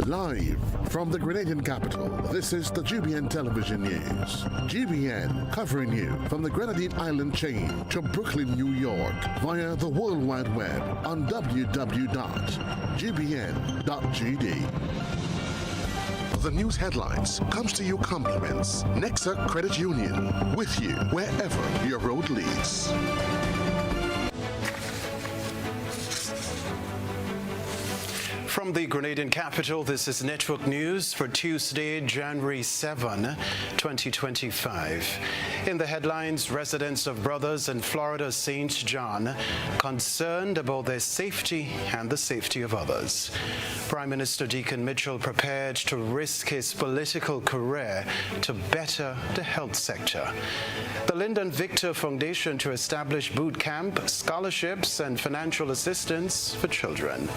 Live from the Grenadian capital, this is the GBN television news. GBN covering you from the Grenadine Island chain to Brooklyn, New York via the World Wide Web on www.gbn.gd. The news headlines comes to you compliments Nexa Credit Union, with you wherever your road leads. From the Grenadian capital, this is Network News for Tuesday, January 7, 2025. In the headlines, residents of Brothers in Florida St. John concerned about their safety and the safety of others. Prime Minister Deacon Mitchell prepared to risk his political career to better the health sector. The Lyndon Victor Foundation to establish boot camp, scholarships and financial assistance for children.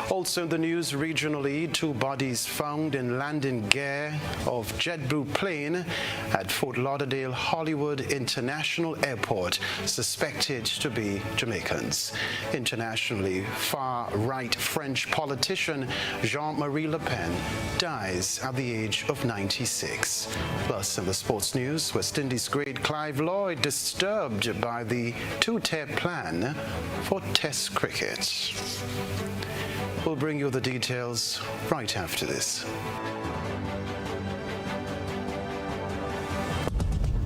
Also in the news regionally, 2 bodies found in landing gear of JetBlue plane at Fort Lauderdale Hollywood International Airport, suspected to be Jamaicans. Internationally, far-right French politician Jean-Marie Le Pen dies at the age of 96. Plus, in the sports news, West Indies great Clive Lloyd disturbed by the 2-tier plan for Test cricket. We'll bring you the details right after this.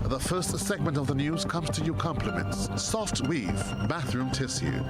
The first segment of the news comes to you compliments Soft Weave bathroom tissue.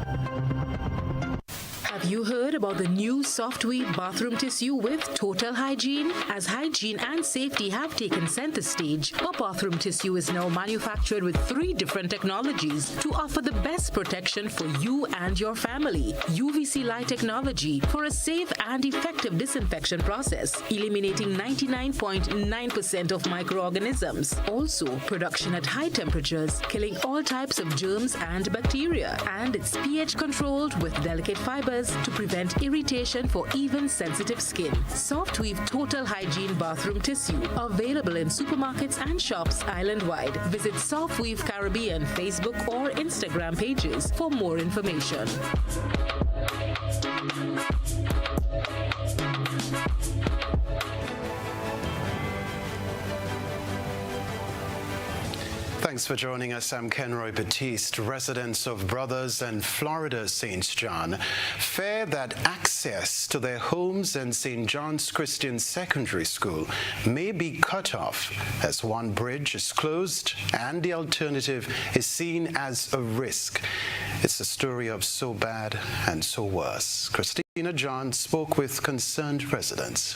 Have you heard about the new Soft Weave bathroom tissue with total hygiene? As hygiene and safety have taken center stage, our bathroom tissue is now manufactured with 3 different technologies to offer the best protection for you and your family. UVC light technology for a safe and effective disinfection process, eliminating 99.9% of microorganisms. Also, production at high temperatures, killing all types of germs and bacteria. And it's pH controlled with delicate fibers to prevent irritation for even sensitive skin. Soft Weave Total Hygiene Bathroom Tissue, available in supermarkets and shops island-wide. Visit Soft Weave Caribbean Facebook or Instagram pages for more information. Thanks for joining us. I'm Kenroy Baptiste. Residents of Brothers in Florida St. John fear that access to their homes in St. John's Christian Secondary School may be cut off as one bridge is closed and the alternative is seen as a risk. It's a story of so bad and so worse. Christina John spoke with concerned residents.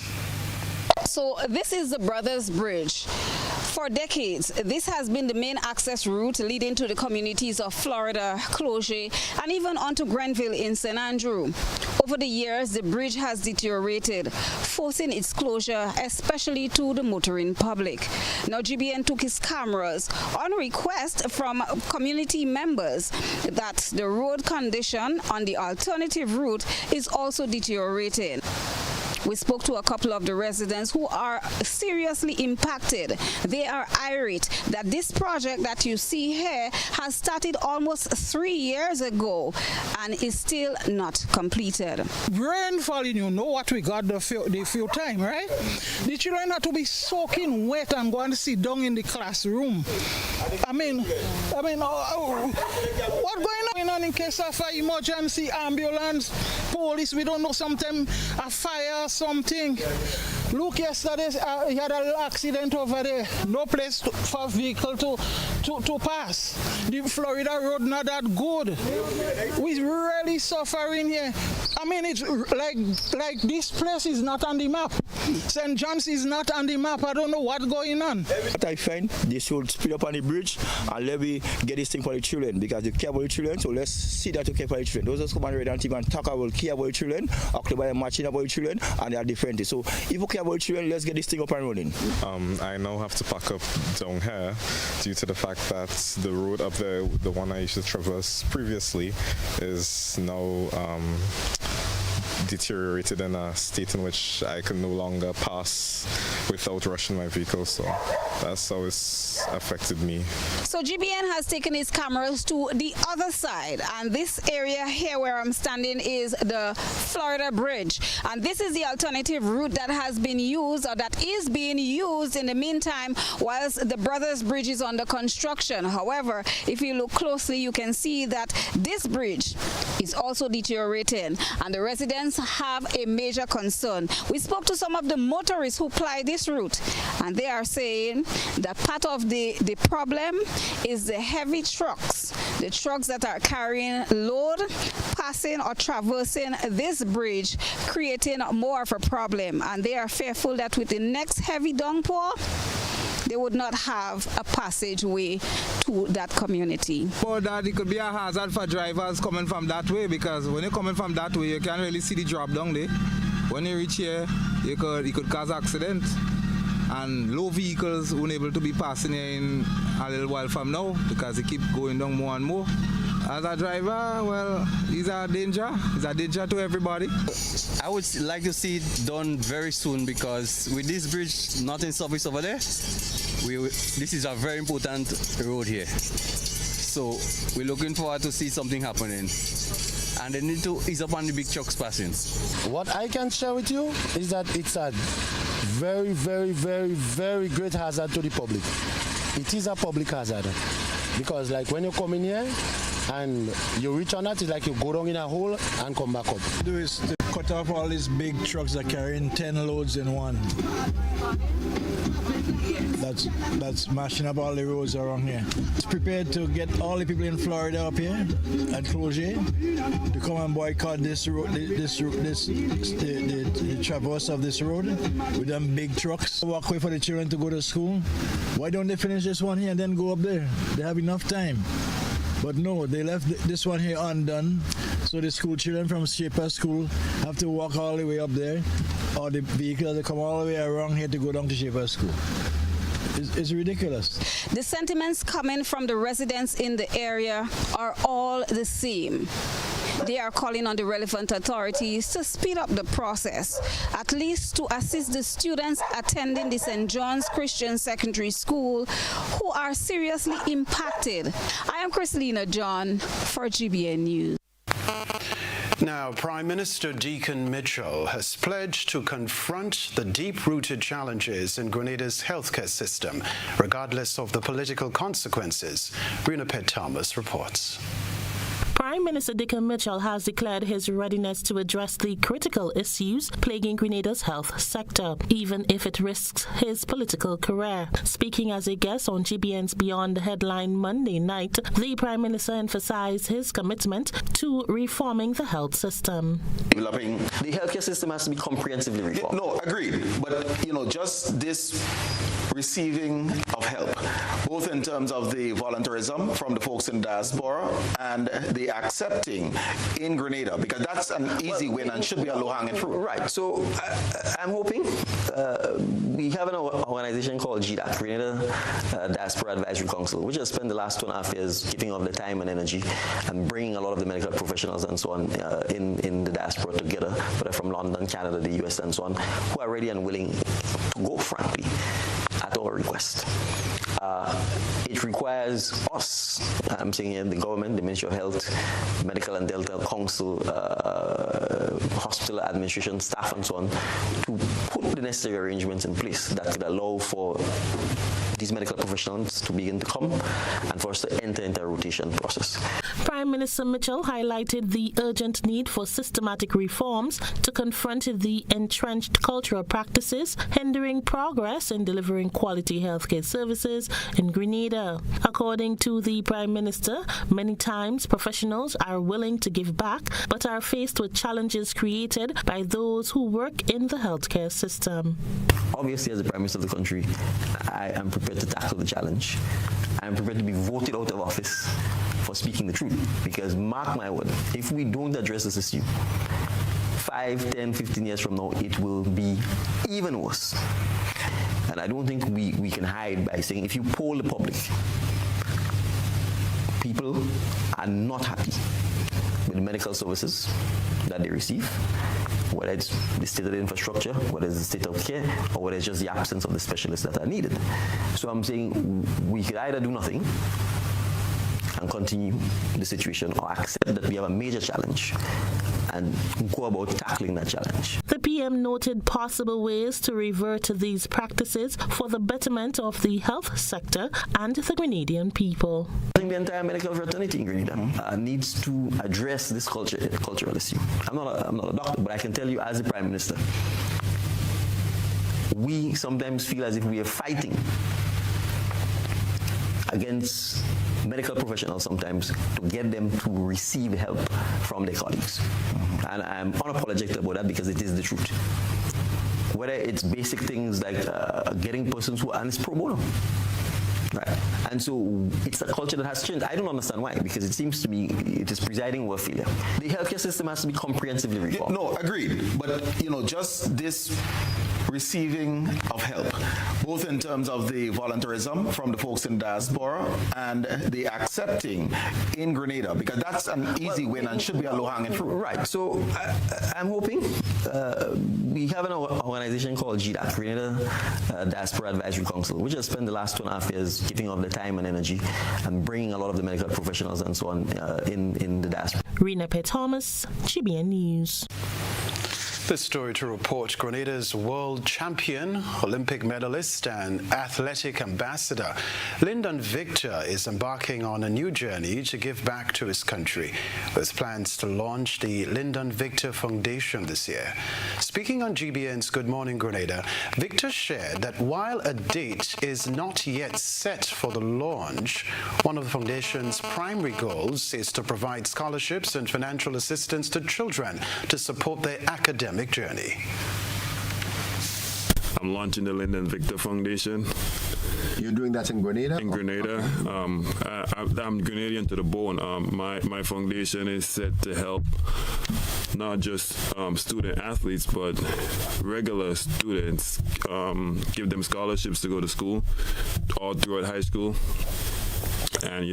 So this is the Brothers Bridge. For decades, this has been the main access route leading to the communities of Florida, Cloche, and even onto Grenville in St. Andrew. Over the years, the bridge has deteriorated, forcing its closure, especially to the motoring public. Now, GBN took its cameras on request from community members that the road condition on the alternative route is also deteriorating. We spoke to a couple of the residents who are seriously impacted. They are irate that this project that you see here has started almost 3 years ago and is still not completed. Rainfall, you know what we got the few time, right? The children have to be soaking wet and go and sit down in the classroom. I mean, what's going on in case of an emergency, ambulance, police, we don't know, sometimes a fire, something. Look, yesterday he had an accident over there. No place for vehicle to pass. The Florida road not that good. We're really suffering here. I mean, it's like this place is not on the map. St. John's is not on the map. I don't know what's going on. What I find, they should speed up on the bridge and let me get this thing for the children, because they care about the children. So let's see that to care for the children. Those come and read and even talk about care about the children, October matching about the children, and they are different. So if you care about the children, let's get this thing up and running. I now have to pack up down here due to the fact that the road up there, the one I used to traverse previously, is now deteriorated in a state in which I could no longer pass without rushing my vehicle. So that's how it's affected me. So GBN has taken its cameras to the other side, and this area here where I'm standing is the Florida Bridge, and this is the alternative route that has been used, or that is being used in the meantime whilst the Brothers Bridge is under construction. However, if you look closely, you can see that this bridge is also deteriorating, and the residents have a major concern. We spoke to some of the motorists who ply this route, and they are saying that part of the problem is the heavy trucks, the trucks that are carrying load, passing or traversing this bridge, creating more of a problem, and they are fearful that with the next heavy downpour, they would not have a passageway to that community. For that, it could be a hazard for drivers coming from that way, because when you're coming from that way, you can't really see the drop down there. When you reach here, it could cause accident, and low vehicles unable to be passing here in a little while from now because they keep going down more and more. As a driver, well, it's a danger. It's a danger to everybody. I would like to see it done very soon, because with this bridge not in service over there, this is a very important road here. So we're looking forward to see something happening. And they need to ease up on the big trucks passing. What I can share with you is that it's a very, very, very, very great hazard to the public. It is a public hazard, because like when you come in here and you reach on that, it's like you go down in a hole and come back up. Do is to cut off all these big trucks that carrying 10 loads in one. That's mashing up all the roads around here. It's prepared to get all the people in Florida up here and Clogier to come and boycott this road, the traverse of this road with them big trucks. Walkway for the children to go to school. Why don't they finish this one here and then go up there? They have enough time. But no, they left this one here undone, so the school children from Shaper School have to walk all the way up there, or the vehicles that come all the way around here to go down to Shaper School. It's ridiculous. The sentiments coming from the residents in the area are all the same. They are calling on the relevant authorities to speed up the process, at least to assist the students attending the St. John's Christian Secondary School who are seriously impacted. I am Christelina John for GBN News. Now, Prime Minister Deacon Mitchell has pledged to confront the deep-rooted challenges in Grenada's healthcare system, regardless of the political consequences. Rena Pitt-Thomas reports. Prime Minister Deacon Mitchell has declared his readiness to address the critical issues plaguing Grenada's health sector, even if it risks his political career. Speaking as a guest on GBN's Beyond the Headline Monday night, the Prime Minister emphasized his commitment to reforming the health system. Developing the healthcare system has to be comprehensively reformed. No, agreed. But, just this receiving of help, both in terms of the voluntarism from the folks in diaspora and the accepting in Grenada, because that's an easy win and should be a low-hanging fruit. Right. So I'm hoping we have an organization called GDAC, Grenada Diaspora Advisory Council, which has spent the last 2.5 years giving of the time and energy and bringing a lot of the medical professionals and so on in the diaspora together, whether from London, Canada, the US, and so on, who are ready and willing to go, frankly, at our request. It requires us, I'm saying here, the government, the Ministry of Health, Medical and Dental Council, hospital administration staff and so on, to put the necessary arrangements in place that could allow for these medical professionals to begin to come and for us to enter into a rotation process. Prime Minister Mitchell highlighted the urgent need for systematic reforms to confront the entrenched cultural practices hindering progress in delivering quality healthcare services in Grenada. According to the Prime Minister, many times professionals are willing to give back but are faced with challenges created by those who work in the healthcare system. Obviously, as the Prime Minister of the country, I am prepared to tackle the challenge. I am prepared to be voted out of office for speaking the truth, because mark my word, if we don't address this issue, 5, 10, 15 years from now, it will be even worse. And I don't think we can hide by saying, if you poll the public, people are not happy with the medical services that they receive. whether it's the state of the infrastructure, whether it's the state of care, or whether it's just the absence of the specialists that are needed. So I'm saying we could either do nothing and continue the situation, or accept that we have a major challenge and go about tackling that challenge. The PM noted possible ways to revert to these practices for the betterment of the health sector and the Grenadian people. I think the entire medical fraternity in Grenada needs to address this cultural issue. I'm not a doctor, but I can tell you as the Prime Minister, we sometimes feel as if we are fighting against medical professionals sometimes to get them to receive help from their colleagues. And I'm unapologetic about that because it is the truth. Whether it's basic things like getting persons who are, and it's pro bono. Right. And so it's a culture that has changed. I don't understand why, because it seems to me it is presiding over failure. The healthcare system has to be comprehensively reformed. No, agreed. But, just this receiving of help, both in terms of the volunteerism from the folks in diaspora and the accepting in Grenada, because that's an easy win and should be a low-hanging fruit. Right. So I'm hoping we have an organization called GDAC, Grenada Diaspora Advisory Council, which has spent the last 2.5 years giving up the time and energy and bringing a lot of the medical professionals and so on in the diaspora. Rena P. Thomas, GBN News. This story to report Grenada's world champion, Olympic medalist and athletic ambassador Lyndon Victor is embarking on a new journey to give back to his country, with plans to launch the Lyndon Victor Foundation this year. Speaking on GBN's Good Morning Grenada, Victor shared that while a date is not yet set for the launch, one of the foundation's primary goals is to provide scholarships and financial assistance to children to support their academic journey. I'm launching the Lyndon Victor Foundation. You're doing that in Grenada? In Grenada. I'm Grenadian to the bone. My foundation is set to help not just student athletes, but regular students, give them scholarships to go to school all throughout high school. And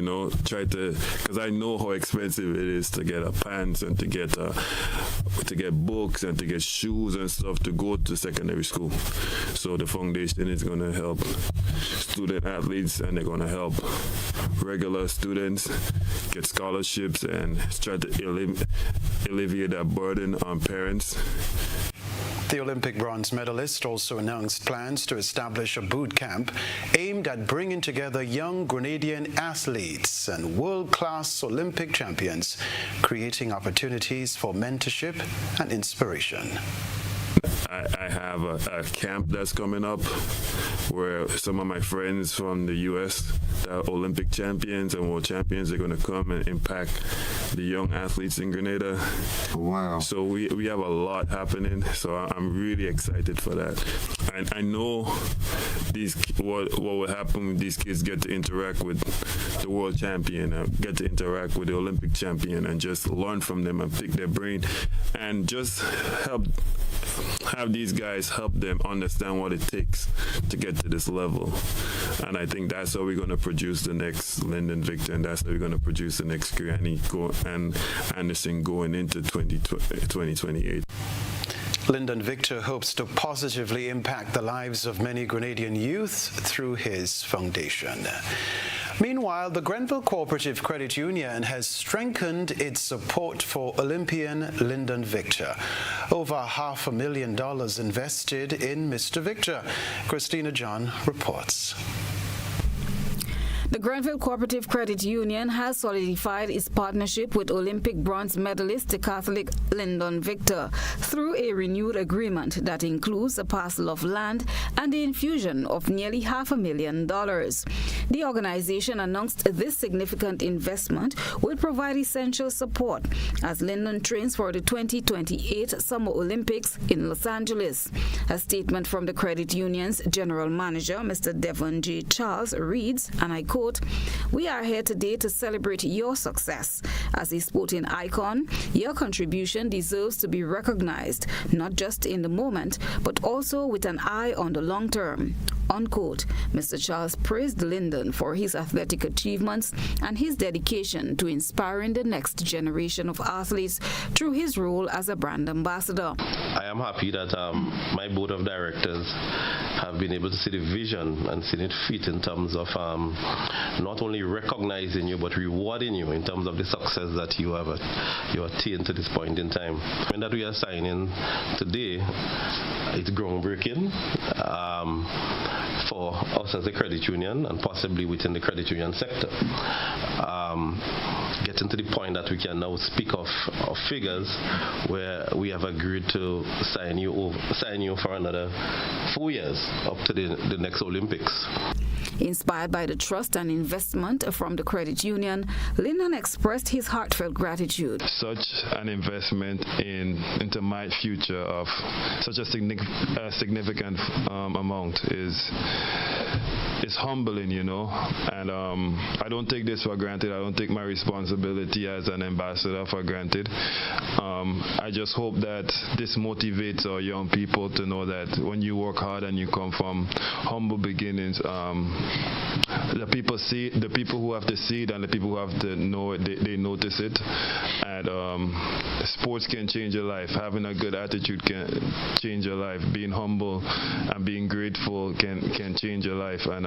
try to, because I know how expensive it is to get pants and to get books and to get shoes and stuff to go to secondary school. So the foundation is going to help student athletes, and they're going to help regular students get scholarships and try to alleviate that burden on parents. The Olympic bronze medalist also announced plans to establish a boot camp aimed at bringing together young Grenadian athletes and world-class Olympic champions, creating opportunities for mentorship and inspiration. I have a camp that's coming up where some of my friends from the U.S., the Olympic champions and world champions, are going to come and impact the young athletes in Grenada. Wow. So we have a lot happening, so I'm really excited for that. And I know what will happen when these kids get to interact with the world champion, get to interact with the Olympic champion, and just learn from them and pick their brain and just have these guys help them understand what it takes to get to this level. And I think that's how we're going to produce the next Lyndon Victor, and that's how we're going to produce the next Granny and Anderson going into 2028. Lyndon Victor hopes to positively impact the lives of many Grenadian youth through his foundation. Meanwhile, the Grenville Cooperative Credit Union has strengthened its support for Olympian Lyndon Victor. Over $500,000 invested in Mr. Victor. Christina John reports. The Grenville Cooperative Credit Union has solidified its partnership with Olympic bronze medalist the Catholic Lyndon Victor through a renewed agreement that includes a parcel of land and the infusion of nearly $500,000. The organization announced this significant investment will provide essential support as Lyndon trains for the 2028 Summer Olympics in Los Angeles. A statement from the credit union's general manager, Mr. Devon J. Charles, reads, and I quote, "We are here today to celebrate your success. As a sporting icon, your contribution deserves to be recognized, not just in the moment, but also with an eye on the long term. unquote. Mr. Charles praised Lyndon for his athletic achievements and his dedication to inspiring the next generation of athletes through his role as a brand ambassador. I am happy that my board of directors have been able to see the vision and seen it fit in terms of not only recognizing you but rewarding you in terms of the success that you have attained to this point in time. When that we are signing today, it's groundbreaking for us as a credit union and possibly within the credit union sector. Getting to the point that we can now speak of figures where we have agreed to sign you for another 4 years up to the next Olympics. Inspired by the trust and investment from the credit union, Lyndon expressed his heartfelt gratitude. Such an investment into my future of such a significant amount is humbling, you know, and I don't take this for granted. I don't take my responsibility as an ambassador for granted. I just hope that this motivates our young people to know that when you work hard and you come from humble beginnings, the people who have to see it and the people who have to know it, they notice it. And sports can change your life. Having a good attitude can change your life. Being humble and being grateful can change your life. And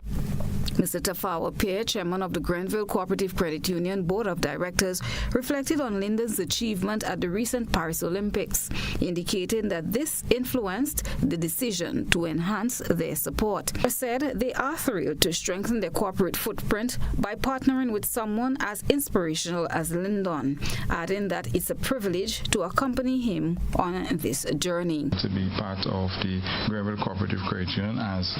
Mr. Tafawa Pierre, chairman of the Grenville Cooperative Credit Union Board of Directors, reflected on Lyndon's achievement at the recent Paris Olympics, indicating that this influenced the decision to enhance their support. He said they are thrilled to strengthen their corporate footprint by partnering with someone as inspirational as Lyndon, adding that it's a privilege to accompany him on this journey. To be part of the Grenville Cooperative Credit Union as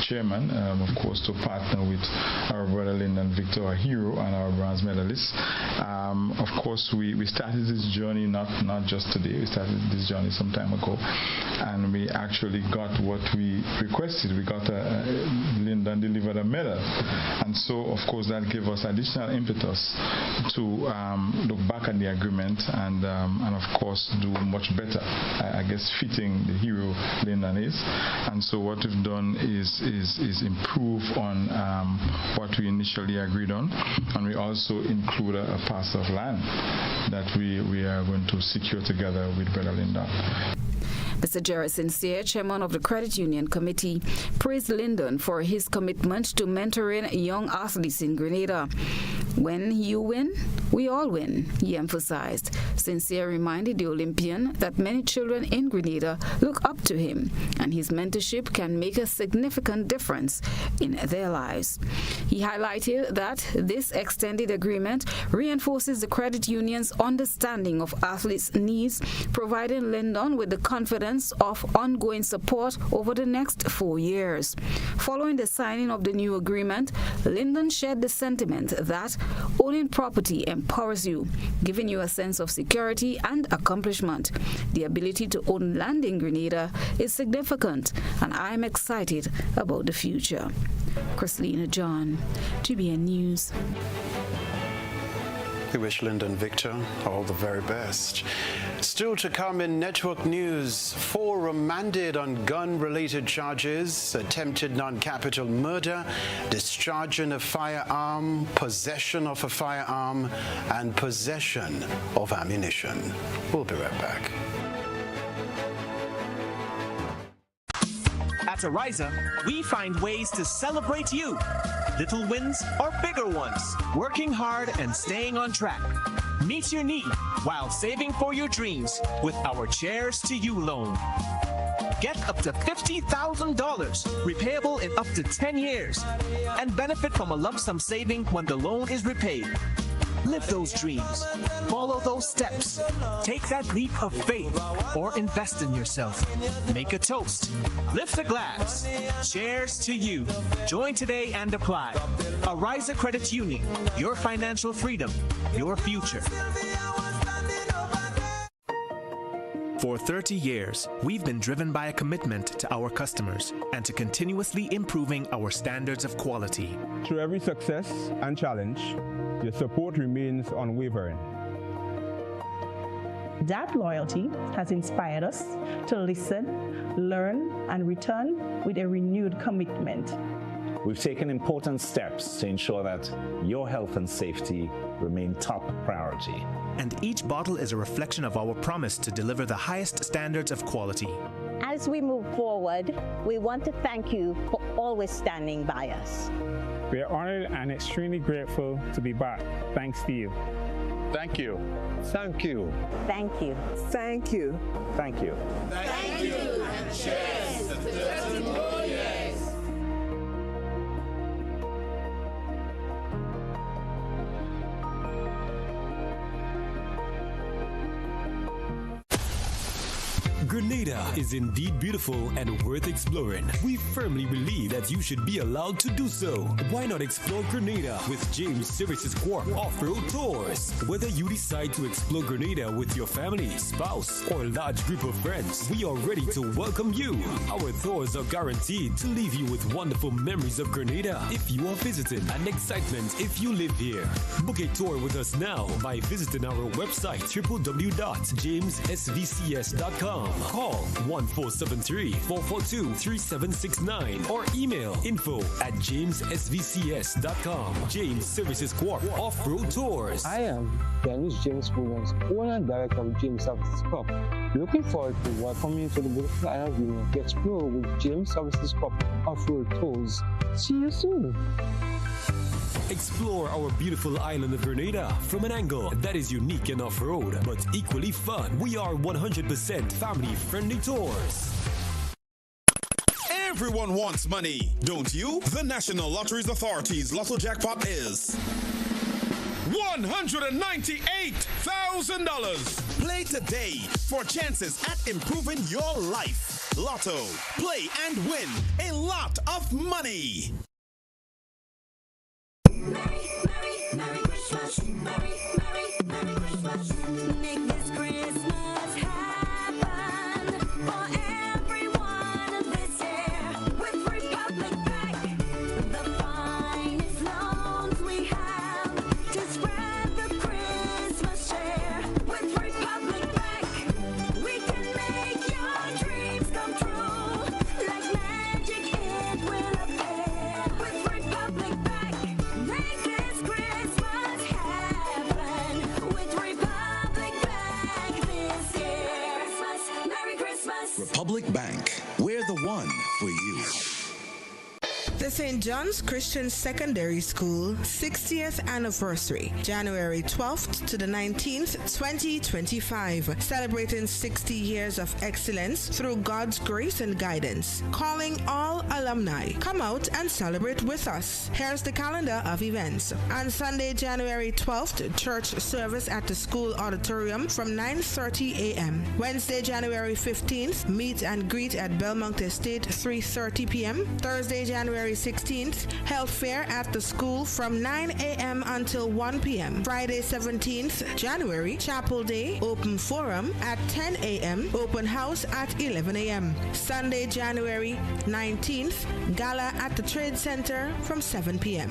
chairman, of course, to partner with our brother Lyndon Victor, our hero, and our bronze medalist. Of course, we started this journey not just today. We started this journey some time ago, and we actually got what we requested. We got Lyndon delivered a medal, and so of course that gave us additional impetus to look back at the agreement and of course do much better. I guess fitting the hero Lyndon is, and so what we've done is improve on what we initially agreed on, and we also include a parcel of land that we are going to secure together with Brother Lyndon. Mr. Jerry Sincere, chairman of the Credit Union Committee, praised Lyndon for his commitment to mentoring young athletes in Grenada. When you win, we all win, he emphasized. Sincere reminded the Olympian that many children in Grenada look up to him, and his mentorship can make a significant difference in their lives. He highlighted that this extended agreement reinforces the credit union's understanding of athletes' needs, providing Lyndon with the confidence of ongoing support over the next 4 years. Following the signing of the new agreement, Lyndon shared the sentiment that owning property empowers you, giving you a sense of security and accomplishment. The ability to own land in Grenada is significant, and I am excited about the future. Christina John, GBN News. We wish Lyndon Victor all the very best. Still to come in network news, 4 remanded on gun-related charges, attempted non-capital murder, discharging a firearm, possession of a firearm, and possession of ammunition. We'll be right back. At Ariza, we find ways to celebrate you. Little wins or bigger ones. Working hard and staying on track. Meet your need while saving for your dreams with our Chairs to You loan. Get up to $50,000 repayable in up to 10 years and benefit from a lump sum saving when the loan is repaid. Live those dreams. Follow those steps. Take that leap of faith or invest in yourself. Make a toast. Lift a glass. Cheers to you. Join today and apply. Ariza Credit Union. Your financial freedom. Your future. For 30 years, we've been driven by a commitment to our customers and to continuously improving our standards of quality. Through every success and challenge, your support remains unwavering. That loyalty has inspired us to listen, learn, and return with a renewed commitment. We've taken important steps to ensure that your health and safety remain top priority. And each bottle is a reflection of our promise to deliver the highest standards of quality. As we move forward, we want to thank you for always standing by us. We are honored and extremely grateful to be back. Thanks to you. Thank you. Thank you. Thank you. Thank you. Thank you. Thank you. And cheers to 30 more years. Grenada is indeed beautiful and worth exploring. We firmly believe that you should be allowed to do so. Why not explore Grenada with James Services Corp Off-Road Tours? Whether you decide to explore Grenada with your family, spouse, or large group of friends, we are ready to welcome you. Our tours are guaranteed to leave you with wonderful memories of Grenada if you are visiting and excitement if you live here. Book a tour with us now by visiting our website www.jamessvcs.com. Call 1473-442-3769 or email info@jamessvcs.com. James Services Corp Off-Road Tours. I am Dennis James Williams, owner and director of James Services Corp. Looking forward to welcoming you to the beautiful island of Union to explore with James Services Corp Off-Road Tours. See you soon. Explore our beautiful island of Grenada from an angle that is unique and off-road, but equally fun. We are 100% family-friendly tours. Everyone wants money, don't you? The National Lotteries Authority's Lotto Jackpot is $198,000. Play today for chances at improving your life. Lotto. Play and win a lot of money. Merry Christmas, Merry Christmas. Make this Christmas happen for everyone this year with Republic Bank. The finest loans we have to spread the Christmas cheer. With Republic Bank, we can make your dreams come true. Like magic, it will appear. With Republic Bank, make this Christmas happen with Republic Bank this year. Christmas, Merry Christmas. Republic Bank. We're the one for you. The St. John's Christian Secondary School 60th anniversary, January 12th to the 19th, 2025, celebrating 60 years of excellence through God's grace and guidance. Calling all alumni, come out and celebrate with us. Here's the calendar of events. On Sunday, January 12th, church service at the school auditorium from 9:30 a.m. Wednesday, January 15th, meet and greet at Belmont Estate 3:30 p.m. Thursday, January 16th, health fair at the school from 9 a.m. until 1 p.m. Friday, 17th January, chapel day, open forum at 10 a.m., open house at 11 a.m. Sunday, January 19th, gala at the Trade Center from 7 p.m.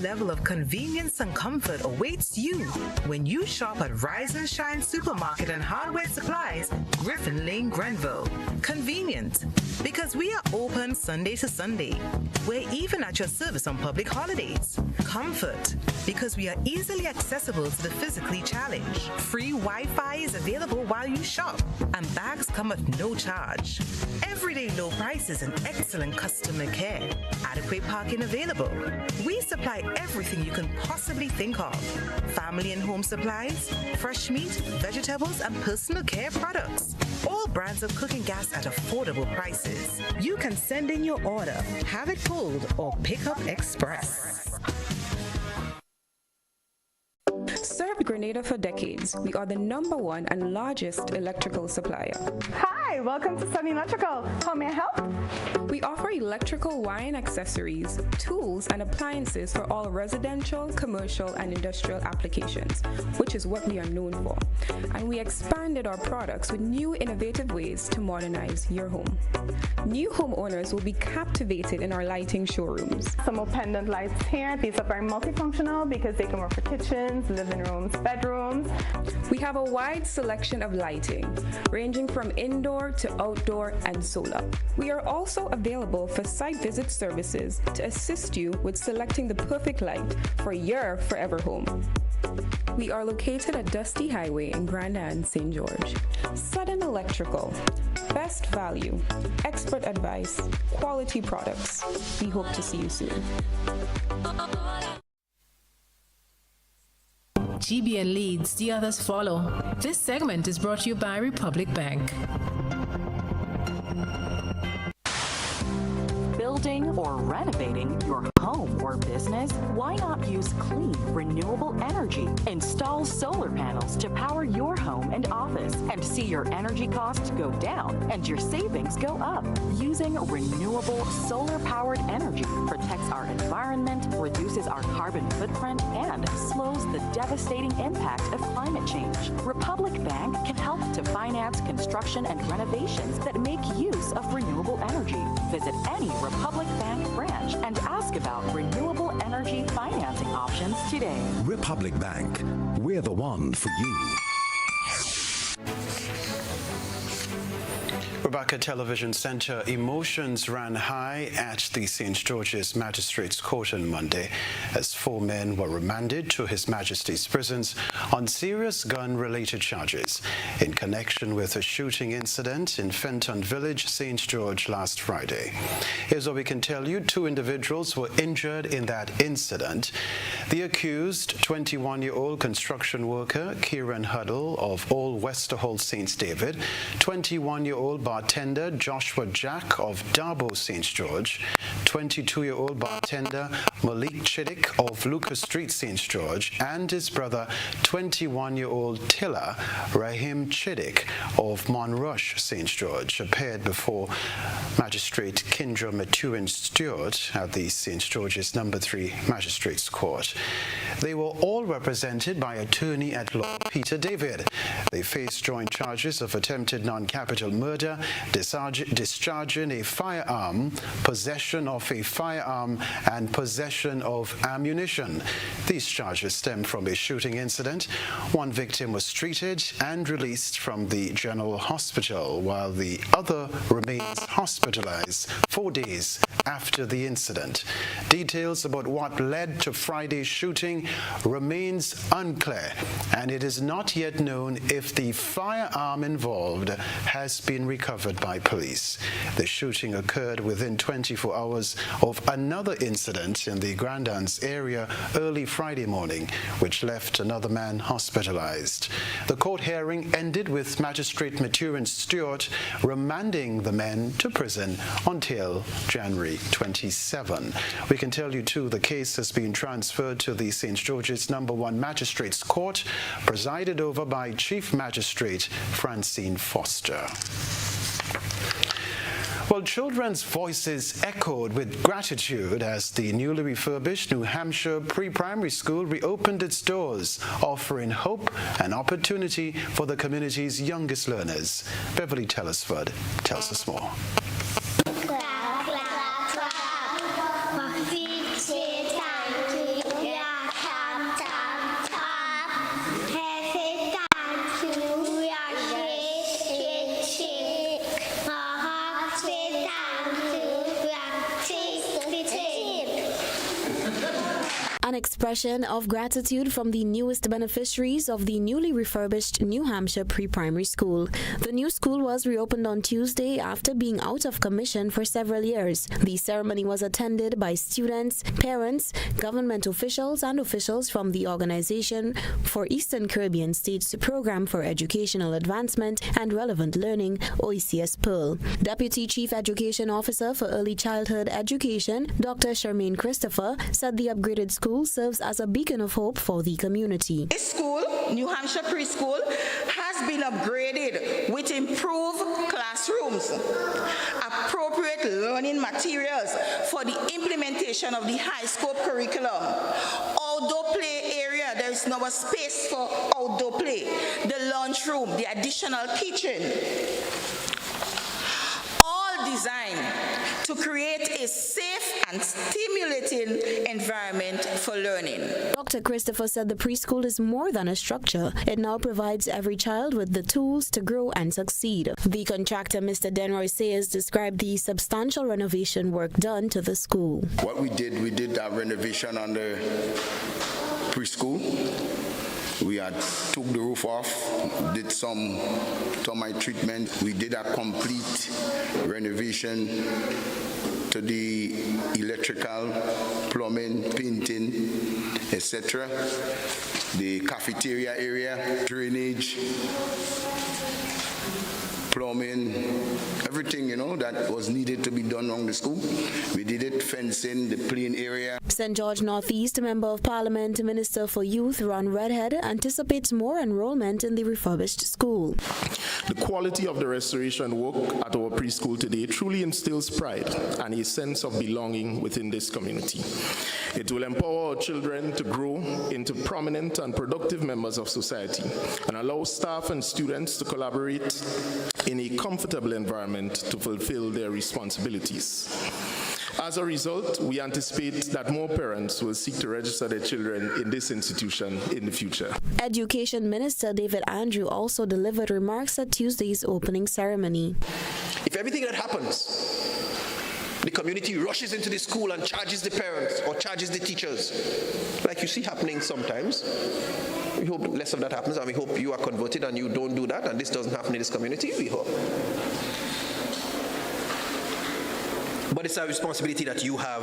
Level of convenience and comfort awaits you when you shop at Rise and Shine Supermarket and Hardware Supplies, Griffin Lane, Grenville. Convenient, because we are open Sunday to Sunday. We're even at your service on public holidays. Comfort, because we are easily accessible to the physically challenged. Free Wi-Fi is available while you shop, and bags come at no charge. Everyday low prices and excellent customer care. Adequate parking available. We supply everything you can possibly think of. Family and home supplies, fresh meat, vegetables, and personal care products. All brands of cooking gas at affordable prices. You can send in your order, have it pulled, or pick up express. Served Grenada for decades, we are the #1 and largest electrical supplier. Hi, Hi, welcome to Sunny Electrical. How may I help? We offer electrical wire and accessories, tools, and appliances for all residential, commercial, and industrial applications, which is what we are known for. And we expanded our products with new innovative ways to modernize your home. New homeowners will be captivated in our lighting showrooms. Some more pendant lights here. These are very multifunctional because they can work for kitchens, living rooms, bedrooms. We have a wide selection of lighting, ranging from indoor to outdoor and solar. We are also available for site visit services to assist you with selecting the perfect light for your forever home. We are located at Dusty Highway in Grand Anse, St. George. Sudden Electrical. Best value, expert advice, quality products. We hope to see you soon. GBN leads, the others follow. This segment is brought to you by Republic Bank. Building or renovating your home or business? Why not use clean, renewable energy? Install solar panels to power your home and office and see your energy costs go down and your savings go up. Using renewable solar-powered energy protects our environment, reduces our carbon footprint, and slows the devastating impact of climate change. Republic Bank can help to finance construction and renovations that make use of renewable energy. Visit any Republic Bank branch and ask about renewable energy financing options today. Republic Bank, we're the one for you. Rebecca Television Center emotions ran high at the St. George's Magistrates Court on Monday as 4 men were remanded to His Majesty's prisons on serious gun-related charges in connection with a shooting incident in Fenton Village, St. George last Friday. Here's what we can tell you. 2 individuals were injured in that incident. The accused, 21-year-old construction worker Kieran Huddle of Old Westerholt St. David, 21-year-old bartender Joshua Jack of Darbo St. George, 22-year-old bartender Malik Chiddick of Lucas Street St. George, and his brother 21-year-old tiller Rahim Chiddick of Monrush St. George appeared before Magistrate Kendra Maturin Stewart at the St. George's No. 3 Magistrates Court. They were all represented by attorney-at-law Peter David. They faced joint charges of attempted non-capital murder, discharging a firearm, possession of a firearm, and possession of ammunition. These charges stem from a shooting incident. 1 victim was treated and released from the General Hospital, while the other remains hospitalized 4 days after the incident. Details about what led to Friday's shooting remains unclear, and it is not yet known if the firearm involved has been recovered by police. The shooting occurred within 24 hours of another incident in the Grand Anse area early Friday morning, which left another man hospitalized. The court hearing ended with Magistrate Maturin Stewart remanding the men to prison until January 27. We can tell you too, the case has been transferred to the St. George's No. 1 Magistrates Court, presided over by Chief Magistrate Francine Foster. Well, children's voices echoed with gratitude as the newly refurbished New Hampshire Pre-Primary School reopened its doors, offering hope and opportunity for the community's youngest learners. Beverly Tellisford tells us more. An expression of gratitude from the newest beneficiaries of the newly refurbished New Hampshire Pre-Primary School. The new school was reopened on Tuesday after being out of commission for several years. The ceremony was attended by students, parents, government officials, and officials from the Organization for Eastern Caribbean States Program for Educational Advancement and Relevant Learning, OECS Pearl. Deputy Chief Education Officer for Early Childhood Education, Dr. Charmaine Christopher, said the upgraded school serves as a beacon of hope for the community. This school, New Hampshire Preschool, has been upgraded with improved classrooms classrooms, appropriate learning materials for the implementation of the high-scope curriculum, outdoor play area, there is now a space for outdoor play, the lunchroom, the additional kitchen, all designed to create a safe and stimulating environment for learning. Dr. Christopher said the preschool is more than a structure. It now provides every child with the tools to grow and succeed. The contractor, Mr. Kenroy, says described the substantial renovation work done to the school. What we did a renovation on the preschool. We had took the roof off, did some termite treatment. We did a complete renovation to the electrical, plumbing, painting, etc. The cafeteria area, drainage, plumbing, everything, that was needed to be done on the school. We did it, fencing, the playing area. St. George Northeast Member of Parliament, Minister for Youth Ron Redhead, anticipates more enrollment in the refurbished school. The quality of the restoration work at our preschool today truly instills pride and a sense of belonging within this community. It will empower our children to grow into prominent and productive members of society and allow staff and students to collaborate in a comfortable environment to fulfill their responsibilities. As a result, we anticipate that more parents will seek to register their children in this institution in the future. Education Minister David Andrew also delivered remarks at Tuesday's opening ceremony. If everything that happens, the community rushes into the school and charges the parents or charges the teachers, like you see happening sometimes, we hope less of that happens, and we hope you are converted and you don't do that, and this doesn't happen in this community, we hope. But it's a responsibility that you have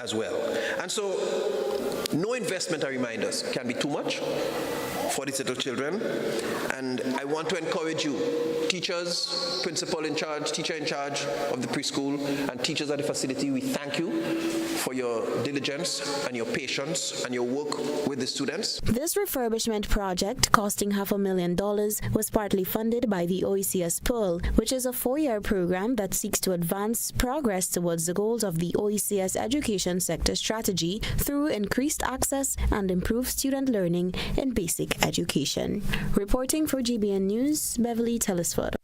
as well. And so, no investment, I remind us, can be too much for these little children. And I want to encourage you, teachers, principal in charge, teacher in charge of the preschool, and teachers at the facility, we thank you for your diligence and your patience and your work with the students. This refurbishment project, costing $500,000, was partly funded by the OECS Pearl, which is a 4-year program that seeks to advance progress towards the goals of the OECS education sector strategy through increased access and improved student learning in basic education. Reporting for GBN News, Beverly Telesford.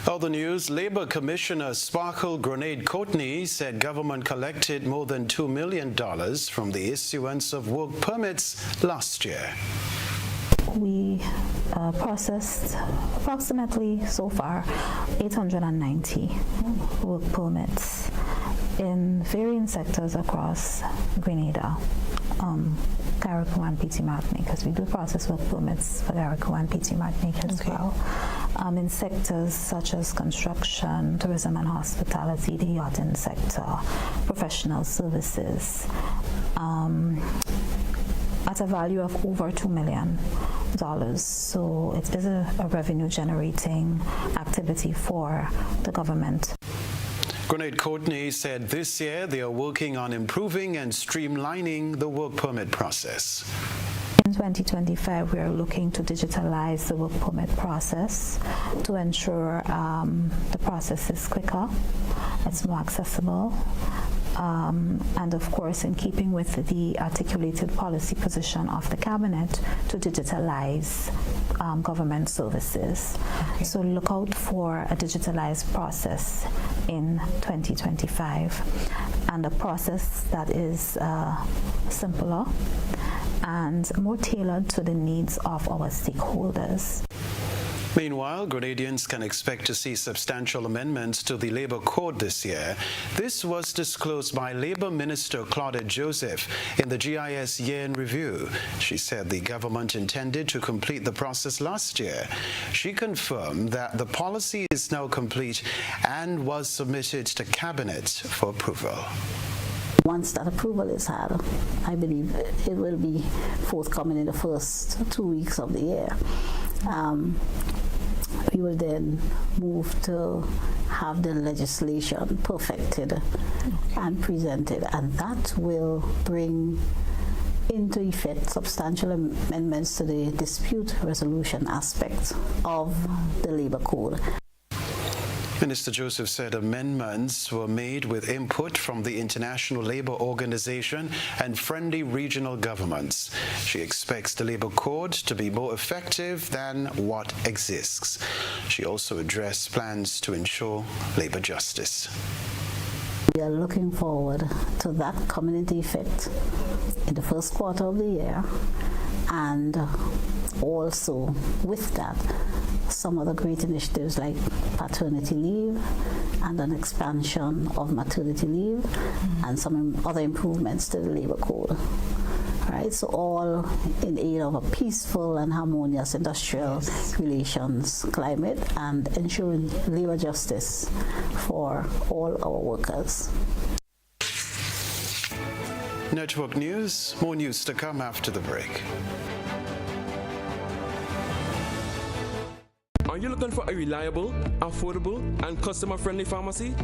Other news, Labour Commissioner Sparkle Grenade Courtney said government collected more than $2 million from the issuance of work permits last year. We processed approximately so far 890 work permits in varying sectors across Grenada, Carriacou and PT Martinique, because we do process work permits for Carriacou and PT Martinique as well. In sectors such as construction, tourism and hospitality, the yachting sector, professional services, at a value of over $2 million. So it is a revenue-generating activity for the government. Grenade Courtney said this year they are working on improving and streamlining the work permit process. In 2025, we are looking to digitalize the work permit process to ensure the process is quicker, it's more accessible, and of course in keeping with the articulated policy position of the cabinet to digitalize government services. Okay. So look out for a digitalized process in 2025, and a process that is simpler and more tailored to the needs of our stakeholders. Meanwhile, Grenadians can expect to see substantial amendments to the Labour Code this year. This was disclosed by Labour Minister Claudette Joseph in the GIS Year in Review. She said the government intended to complete the process last year. She confirmed that the policy is now complete and was submitted to Cabinet for approval. Once that approval is had, I believe it will be forthcoming in the first 2 weeks of the year. We will then move to have the legislation perfected and presented, and that will bring into effect substantial amendments to the dispute resolution aspect of the Labour Code. Minister Joseph said amendments were made with input from the International Labour Organization and friendly regional governments. She expects the Labour Code to be more effective than what exists. She also addressed plans to ensure labour justice. We are looking forward to that coming into effect in the first quarter of the year, and also with that, some other great initiatives like paternity leave and an expansion of maternity leave and some other improvements to the Labour Code. Right, so all in aid of a peaceful and harmonious industrial relations climate and ensuring labour justice for all our workers. Network News, more news to come after the break. Are you looking for a reliable, affordable, and customer-friendly pharmacy?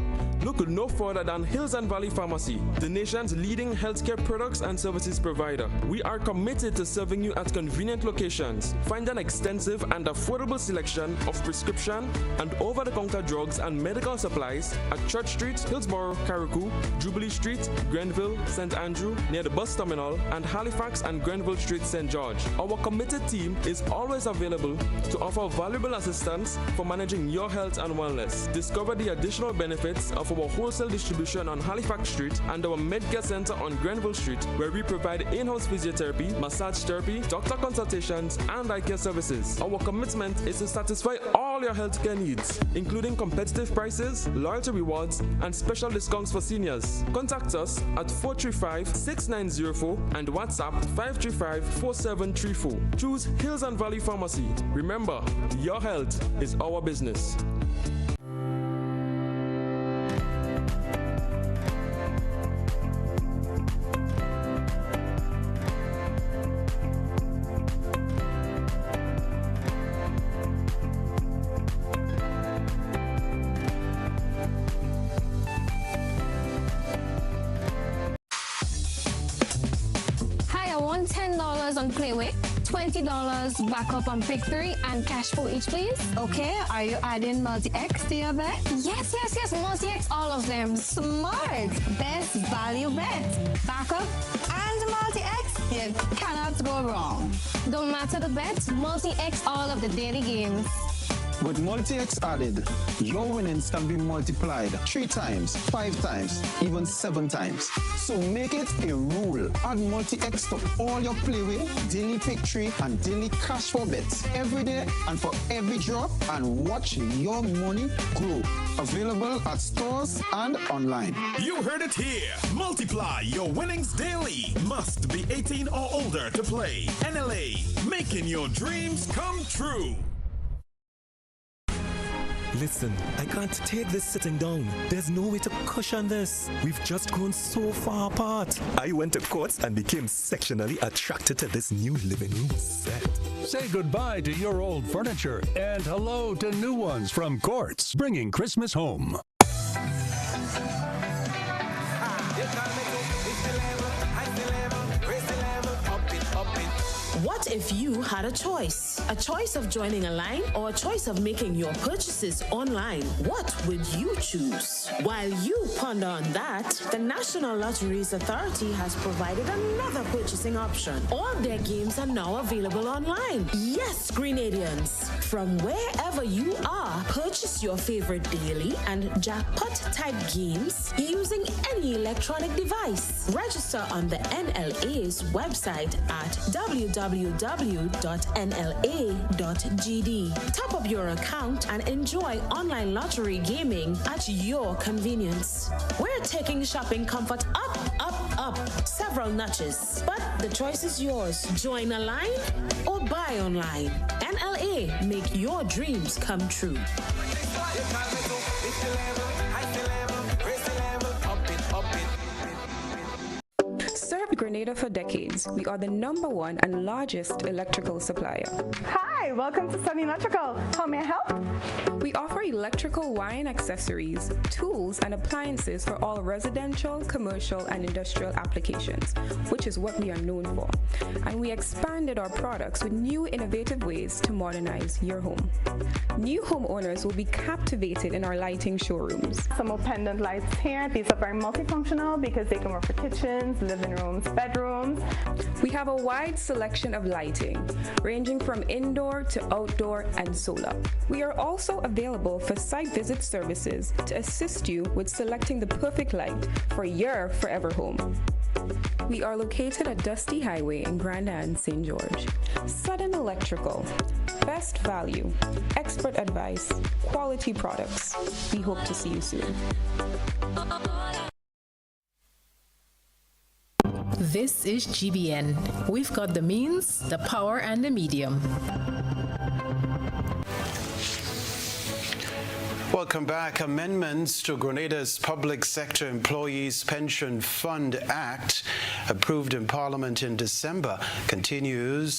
Look no further than Hills and Valley Pharmacy, the nation's leading healthcare products and services provider. We are committed to serving you at convenient locations. Find an extensive and affordable selection of prescription and over-the-counter drugs and medical supplies at Church Street, Hillsborough, Carriacou, Jubilee Street, Grenville, St. Andrew, near the bus terminal, and Halifax and Grenville Street, St. George. Our committed team is always available to offer valuable assistance for managing your health and wellness. Discover the additional benefits of our wholesale distribution on Halifax Street and our Medcare Center on Grenville Street, where we provide in-house physiotherapy, massage therapy, doctor consultations, and eye care services. Our commitment is to satisfy all your healthcare needs, including competitive prices, loyalty rewards, and special discounts for seniors. Contact us at 435-6904 and WhatsApp 535-4734. Choose Hills and Valley Pharmacy. Remember, your health is our business. $10 on Playway, $20 backup on Pick 3, and cash for each, please. Okay, are you adding multi-X to your bet? Yes, multi-X, all of them. Smart! Best value bet. Backup and multi-X, you cannot go wrong. Don't matter the bet, multi-X all of the daily games. With multi-X added, your winnings can be multiplied 3 times, 5 times, even 7 times. So make it a rule. Add multi-X to all your Playway, daily Pick 3, and daily cash for bets every day and for every drop, and watch your money grow. Available at stores and online. You heard it here. Multiply your winnings daily. Must be 18 or older to play. NLA, making your dreams come true. Listen, I can't take this sitting down. There's no way to cushion this. We've just grown so far apart. I went to Courts and became sexually attracted to this new living room set. Say goodbye to your old furniture and hello to new ones from Courts, bringing Christmas home. What if you had a choice? A choice of joining a line or a choice of making your purchases online? What would you choose? While you ponder on that, the National Lotteries Authority has provided another purchasing option. All their games are now available online. Yes, Grenadians, from wherever you are, purchase your favorite daily and jackpot-type games using any electronic device. Register on the NLA's website at www.nla.gd. Top up your account and enjoy online lottery gaming at your convenience. We're taking shopping comfort up, several notches. But the choice is yours. Join a line or buy online. NLA, make your dreams come true. Served Grenada for decades, we are the #1 and largest electrical supplier. Hi, Hi, welcome to Sunny Electrical. How may I help? We offer electrical wiring accessories, tools, and appliances for all residential, commercial, and industrial applications, which is what we are known for. And we expanded our products with new innovative ways to modernize your home. New homeowners will be captivated in our lighting showrooms. Some pendant lights here. These are very multifunctional because they can work for kitchens, living rooms, bedrooms. We have a wide selection of lighting, ranging from indoor to outdoor and solar. We are also available for site visit services to assist you with selecting the perfect light for your forever home. We are located at Dusty Highway in Grand Anse, St. George. Sudden Electrical. Best value, expert advice, quality products. We hope to see you soon. This is GBN. We've got the means, the power, and the medium. Welcome back. Amendments to Grenada's Public Sector Employees Pension Fund Act, approved in Parliament in December, continued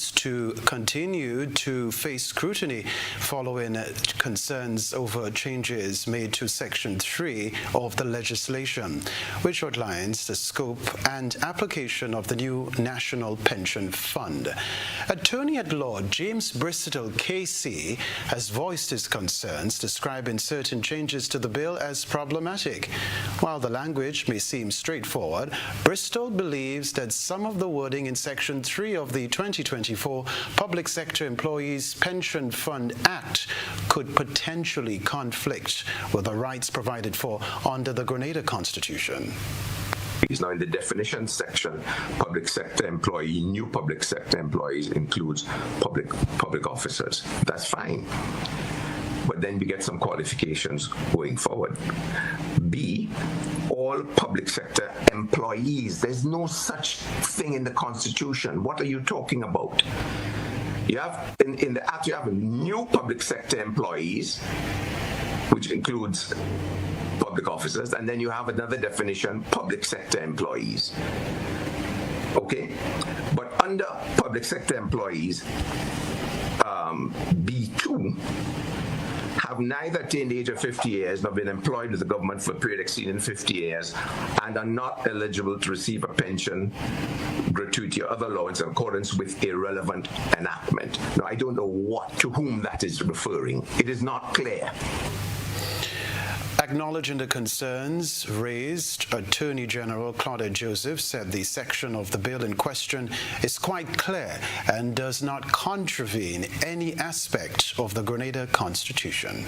to face scrutiny following concerns over changes made to Section 3 of the legislation, which outlines the scope and application of the new National Pension Fund. Attorney at Law James Bristol KC has voiced his concerns, describing certain changes to the bill as problematic. While the language may seem straightforward, Bristol believes that some of the wording in Section 3 of the 2024 Public Sector Employees Pension Fund Act could potentially conflict with the rights provided for under the Grenada Constitution. Now, in the definition section, public sector employee, new public sector employees includes public officers. That's fine. But then we get some qualifications going forward. B, all public sector employees. There's no such thing in the Constitution. What are you talking about? You have, in the Act, you have new public sector employees, which includes public officers, and then you have another definition, public sector employees. Okay? But under public sector employees, B2, have neither attained the age of 50 years nor been employed with the government for a period exceeding 50 years and are not eligible to receive a pension, gratuity, or other allowance in accordance with a relevant enactment. Now, I don't know to whom that is referring. It is not clear. Acknowledging the concerns raised, Attorney General Claudette Joseph said the section of the bill in question is quite clear and does not contravene any aspect of the Grenada Constitution.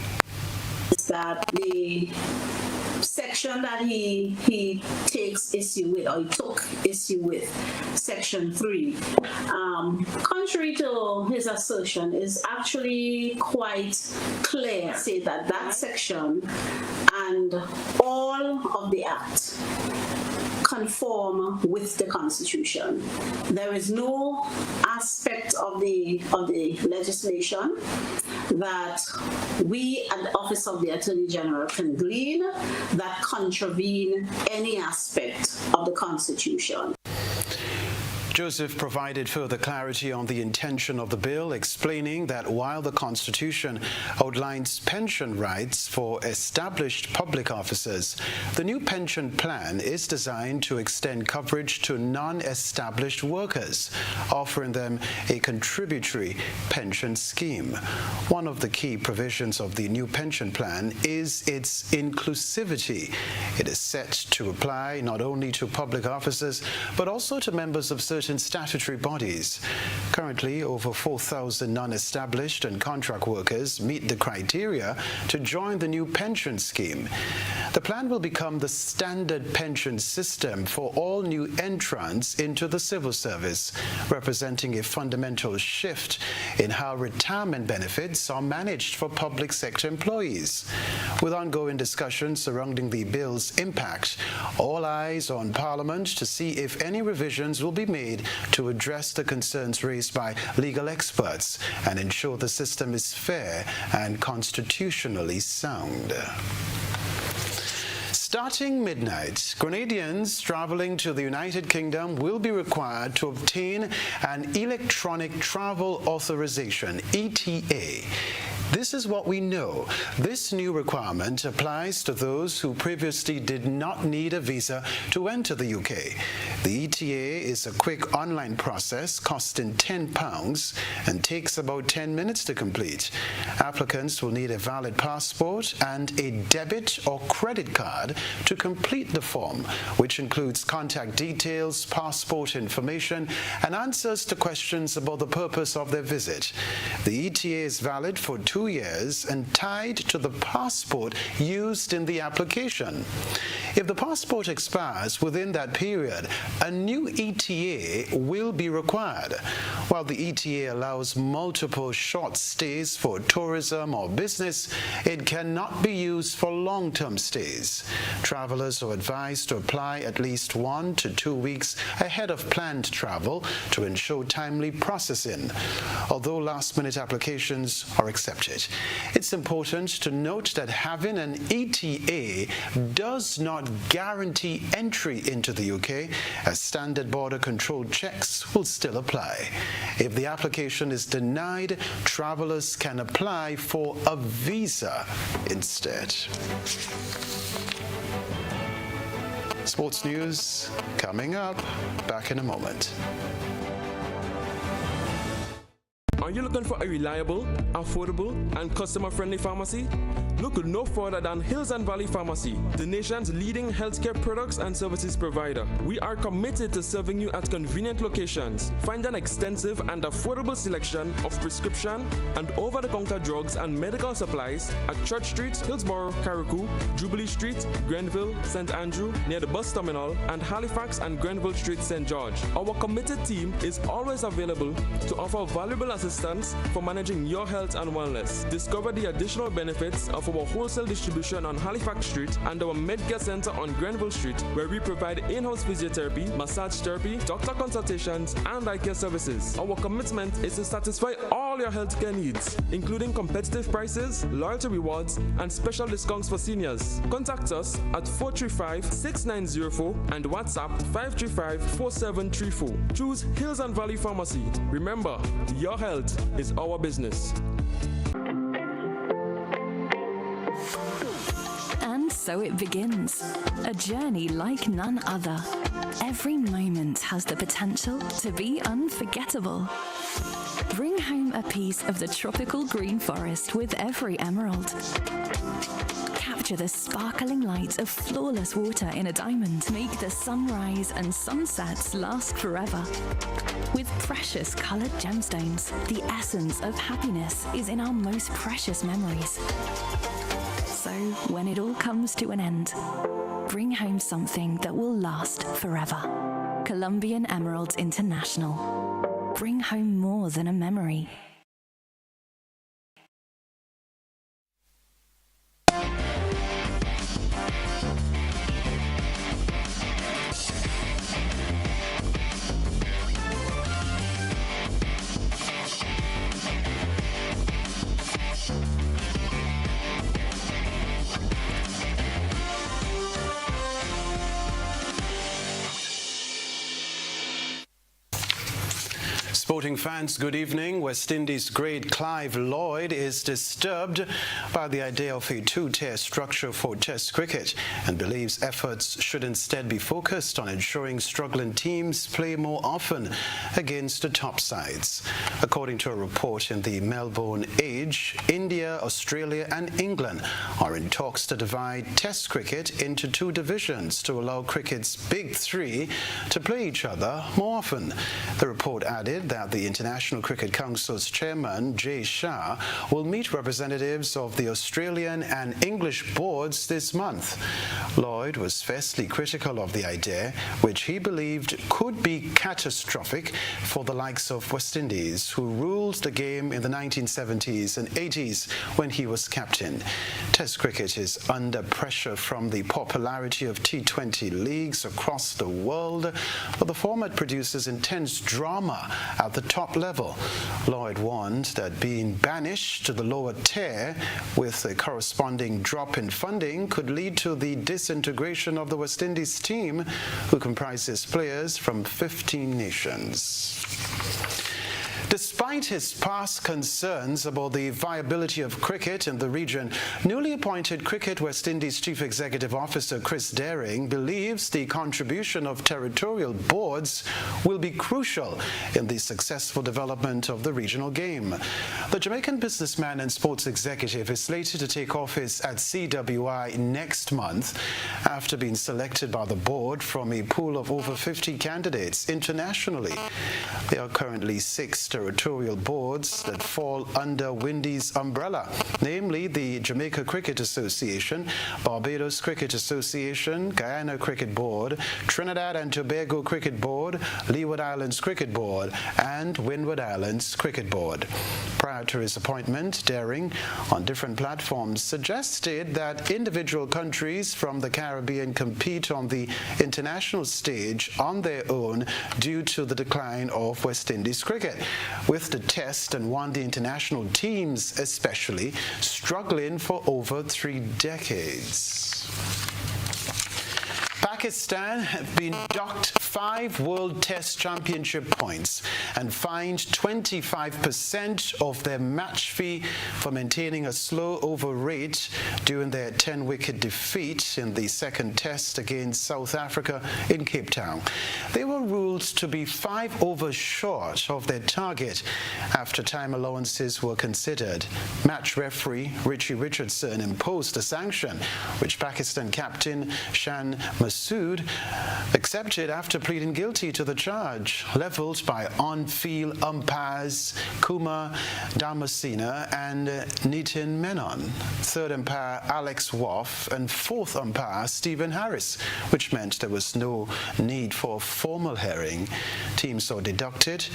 That the section that he takes issue with, or he took issue with, Section 3, contrary to his assertion, is actually quite clear. Say that that section and all of the Act conform with the Constitution. There is no aspect of the legislation that we at the Office of the Attorney General can glean that contravene any aspect of the Constitution. Joseph provided further clarity on the intention of the bill, explaining that while the Constitution outlines pension rights for established public officers, the new pension plan is designed to extend coverage to non-established workers, offering them a contributory pension scheme. One of the key provisions of the new pension plan is its inclusivity. It is set to apply not only to public officers, but also to members of certain statutory bodies. Currently, over 4,000 non-established and contract workers meet the criteria to join the new pension scheme. The plan will become the standard pension system for all new entrants into the civil service, representing a fundamental shift in how retirement benefits are managed for public sector employees. With ongoing discussions surrounding the bill's impact, all eyes on Parliament to see if any revisions will be made to address the concerns raised by legal experts and ensure the system is fair and constitutionally sound. Starting midnight, Grenadians traveling to the United Kingdom will be required to obtain an electronic travel authorization, ETA. This is what we know. This new requirement applies to those who previously did not need a visa to enter the UK. The ETA is a quick online process costing £10 and takes about 10 minutes to complete. Applicants will need a valid passport and a debit or credit card to complete the form, which includes contact details, passport information, and answers to questions about the purpose of their visit. The ETA is valid for 2 years and tied to the passport used in the application. If the passport expires within that period, a new ETA will be required. While the ETA allows multiple short stays for tourism or business, it cannot be used for long-term stays. Travelers are advised to apply at least 1 to 2 weeks ahead of planned travel to ensure timely processing, although last-minute applications are accepted. It's important to note that having an ETA does not guarantee entry into the UK, as standard border control checks will still apply. If the application is denied, travelers can apply for a visa instead. Sports news coming up. Back in a moment. Are you looking for a reliable, affordable, and customer-friendly pharmacy? Look no further than Hills and Valley Pharmacy, the nation's leading healthcare products and services provider. We are committed to serving you at convenient locations. Find an extensive and affordable selection of prescription and over-the-counter drugs and medical supplies at Church Street, Hillsborough, Carriacou, Jubilee Street, Grenville, St. Andrew, near the bus terminal, and Halifax and Grenville Street, St. George. Our committed team is always available to offer valuable assistance for managing your health and wellness. Discover the additional benefits of our wholesale distribution on Halifax Street and our Medcare Center on Grenville Street, where we provide in-house physiotherapy, massage therapy, doctor consultations, and eye care services. Our commitment is to satisfy all your healthcare needs, including competitive prices, loyalty rewards, and special discounts for seniors. Contact us at 435-6904 and WhatsApp 535-4734. Choose Hills and Valley Pharmacy. Remember, your health is our business. And so it begins, a journey like none other. Every moment has the potential to be unforgettable. Bring home a piece of the tropical green forest with every emerald. Capture the sparkling light of flawless water in a diamond. Make the sunrise and sunsets last forever. With precious colored gemstones, the essence of happiness is in our most precious memories. So, when it all comes to an end, bring home something that will last forever. Colombian Emeralds International. Bring home more than a memory. Sporting fans, good evening. West Indies great Clive Lloyd is disturbed by the idea of a two-tier structure for Test cricket and believes efforts should instead be focused on ensuring struggling teams play more often against the top sides. According to a report in the Melbourne Age, India, Australia and England are in talks to divide Test cricket into 2 divisions to allow cricket's big 3 to play each other more often. The report added that the International Cricket Council's chairman, Jay Shah, will meet representatives of the Australian and English boards this month. Lloyd was fiercely critical of the idea, which he believed could be catastrophic for the likes of West Indies, who ruled the game in the 1970s and 80s when he was captain. Test cricket is under pressure from the popularity of T20 leagues across the world, but the format produces intense drama at the top level. Lloyd warned that being banished to the lower tier with a corresponding drop in funding could lead to the disintegration of the West Indies team, who comprises players from 15 nations. Despite his past concerns about the viability of cricket in the region, newly appointed Cricket West Indies Chief Executive Officer Chris Daring believes the contribution of territorial boards will be crucial in the successful development of the regional game. The Jamaican businessman and sports executive is slated to take office at CWI next month after being selected by the board from a pool of over 50 candidates internationally. There are currently 6 territorial boards that fall under Windy's umbrella, namely the Jamaica Cricket Association, Barbados Cricket Association, Guyana Cricket Board, Trinidad and Tobago Cricket Board, Leeward Islands Cricket Board, and Windward Islands Cricket Board. Prior to his appointment, Daring, on different platforms, suggested that individual countries from the Caribbean compete on the international stage on their own due to the decline of West Indies cricket, with the Test and One-Day international teams especially struggling for over 3 decades. Pakistan have been docked 5 World Test Championship points and fined 25% of their match fee for maintaining a slow over rate during their 10-wicket defeat in the second test against South Africa in Cape Town. They were ruled to be 5 overs short of their target after time allowances were considered. Match referee Richie Richardson imposed a sanction, which Pakistan captain Shan Masood accepted after pleading guilty to the charge, levelled by on-field umpires Kumar Damasina and Nitin Menon, third umpire Alex Woff, and fourth umpire Stephen Harris, which meant there was no need for a formal hearing. Teams are deducted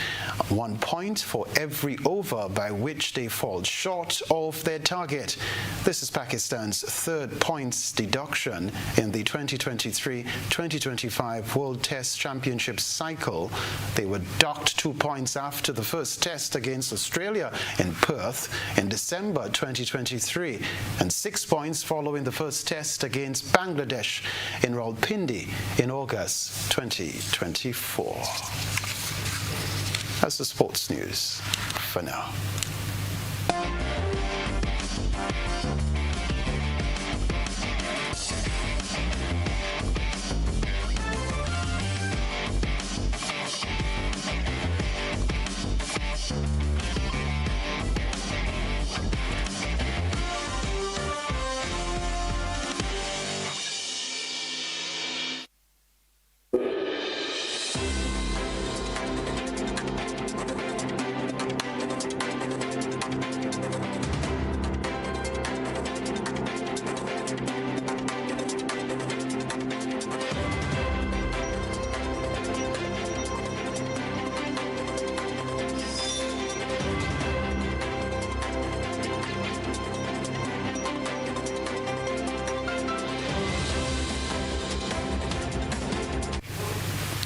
1 point for every over by which they fall short of their target. This is Pakistan's 3rd points deduction in the 2023-2025 World Test Championship cycle. They were docked 2 points after the first test against Australia in Perth in December 2023 and 6 points following the first test against Bangladesh in Rawalpindi in August 2024. That's the sports news for now.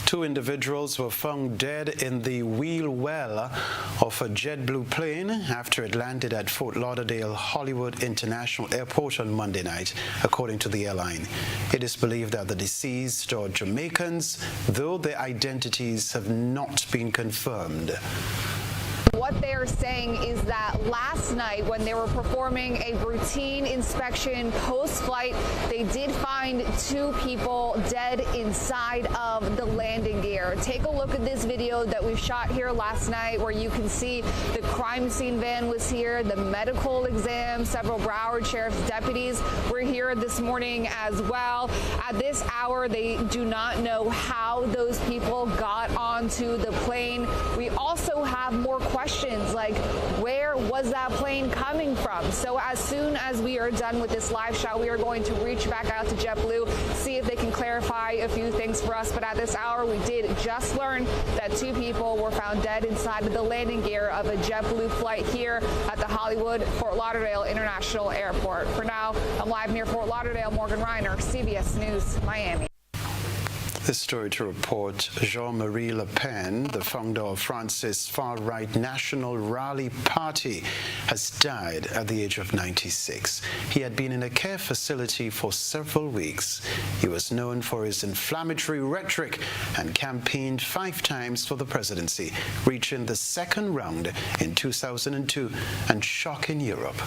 Two individuals were found dead in the wheel well of a JetBlue plane after it landed at Fort Lauderdale Hollywood International Airport on Monday night, according to the airline. It is believed that the deceased are Jamaicans, though their identities have not been confirmed. What they're saying is that last night, when they were performing a routine inspection post-flight, they did find 2 people dead inside of the landing gear. Take a look at this video that we shot here last night, where you can see the crime scene van was here, the medical exam, several Broward Sheriff's deputies were here this morning as well. At this hour, they do not know how those people got onto the plane. We also have more questions like, where was that plane coming from? So as soon as we are done with this live shot, we are going to reach back out to JetBlue, see if they can clarify a few things for us. But at this hour, we did just learn that 2 people were found dead inside of the landing gear of a JetBlue flight here at the Hollywood Fort Lauderdale International Airport. For now, I'm live near Fort Lauderdale. Morgan Reiner, CBS News, Miami. This story to report: Jean-Marie Le Pen, the founder of France's far-right National Rally Party, has died at the age of 96. He had been in a care facility for several weeks. He was known for his inflammatory rhetoric and campaigned 5 times for the presidency, reaching the second round in 2002 and shocking Europe.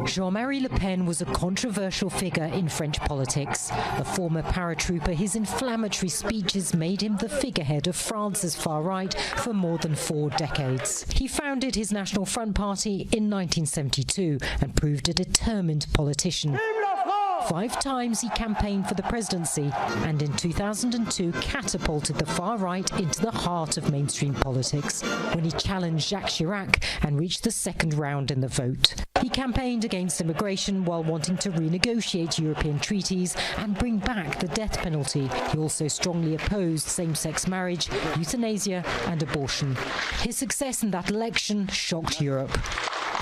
Jean-Marie Le Pen was a controversial figure in French politics. A former paratrooper, his inflammatory speeches made him the figurehead of France's far right for more than 4 decades. He founded his National Front Party in 1972 and proved a determined politician. 5 times he campaigned for the presidency and in 2002 catapulted the far right into the heart of mainstream politics when he challenged Jacques Chirac and reached the second round in the vote. He campaigned against immigration while wanting to renegotiate European treaties and bring back the death penalty. He also strongly opposed same-sex marriage, euthanasia and abortion. His success in that election shocked Europe.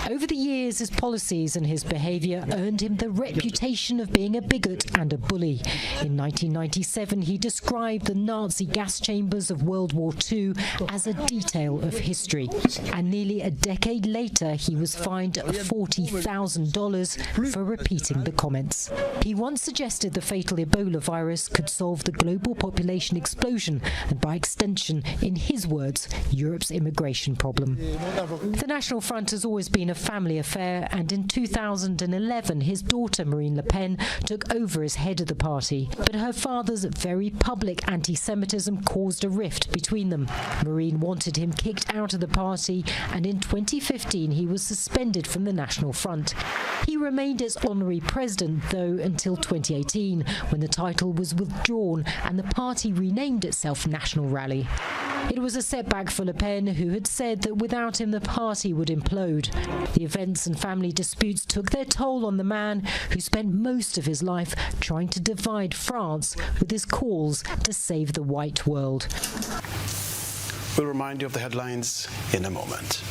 Over the years, his policies and his behaviour earned him the reputation of being a bigot and a bully. In 1997, he described the Nazi gas chambers of World War II as a detail of history. And nearly a decade later, he was fined $40,000 for repeating the comments. He once suggested the fatal Ebola virus could solve the global population explosion and, by extension, in his words, Europe's immigration problem. The National Front has always been a family affair, and in 2011 his daughter Marine Le Pen took over as head of the party, but her father's very public anti-Semitism caused a rift between them. Marine wanted him kicked out of the party, and in 2015 he was suspended from the National Front. He remained as honorary president though until 2018, when the title was withdrawn and the party renamed itself National Rally. It was a setback for Le Pen, who had said that without him the party would implode. The events and family disputes took their toll on the man who spent most of his life trying to divide France with his calls to save the white world. We'll remind you of the headlines in a moment.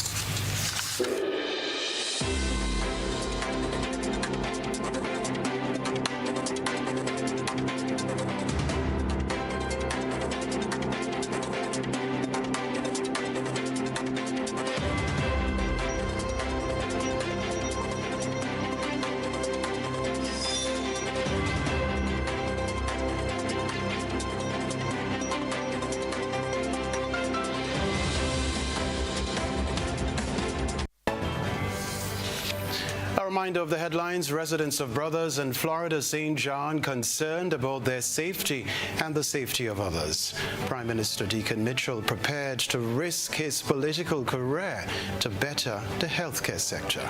Reminder of the headlines: residents of Brothers and Florida St. John concerned about their safety and the safety of others. Prime Minister Deacon Mitchell prepared to risk his political career to better the healthcare sector.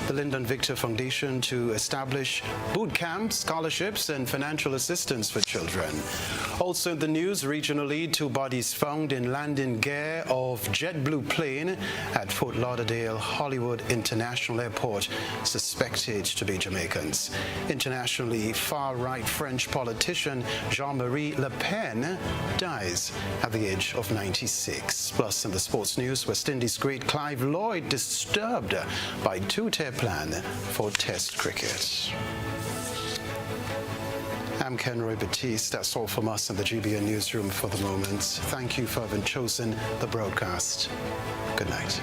The Lyndon Victor Foundation to establish boot camps, scholarships and financial assistance for children. Also in the news, regional lead: 2 bodies found in landing gear of JetBlue plane at Fort Lauderdale Hollywood International Airport, suspected to be Jamaicans. Internationally far-right French politician Jean-Marie Le Pen dies at the age of 96. Plus, in the sports news, West Indies great Clive Lloyd disturbed by 2-tier plan for Test cricket. I'm Kenroy Baptiste. That's all from us in the GBN newsroom for the moment. Thank you for having chosen the broadcast. Good night.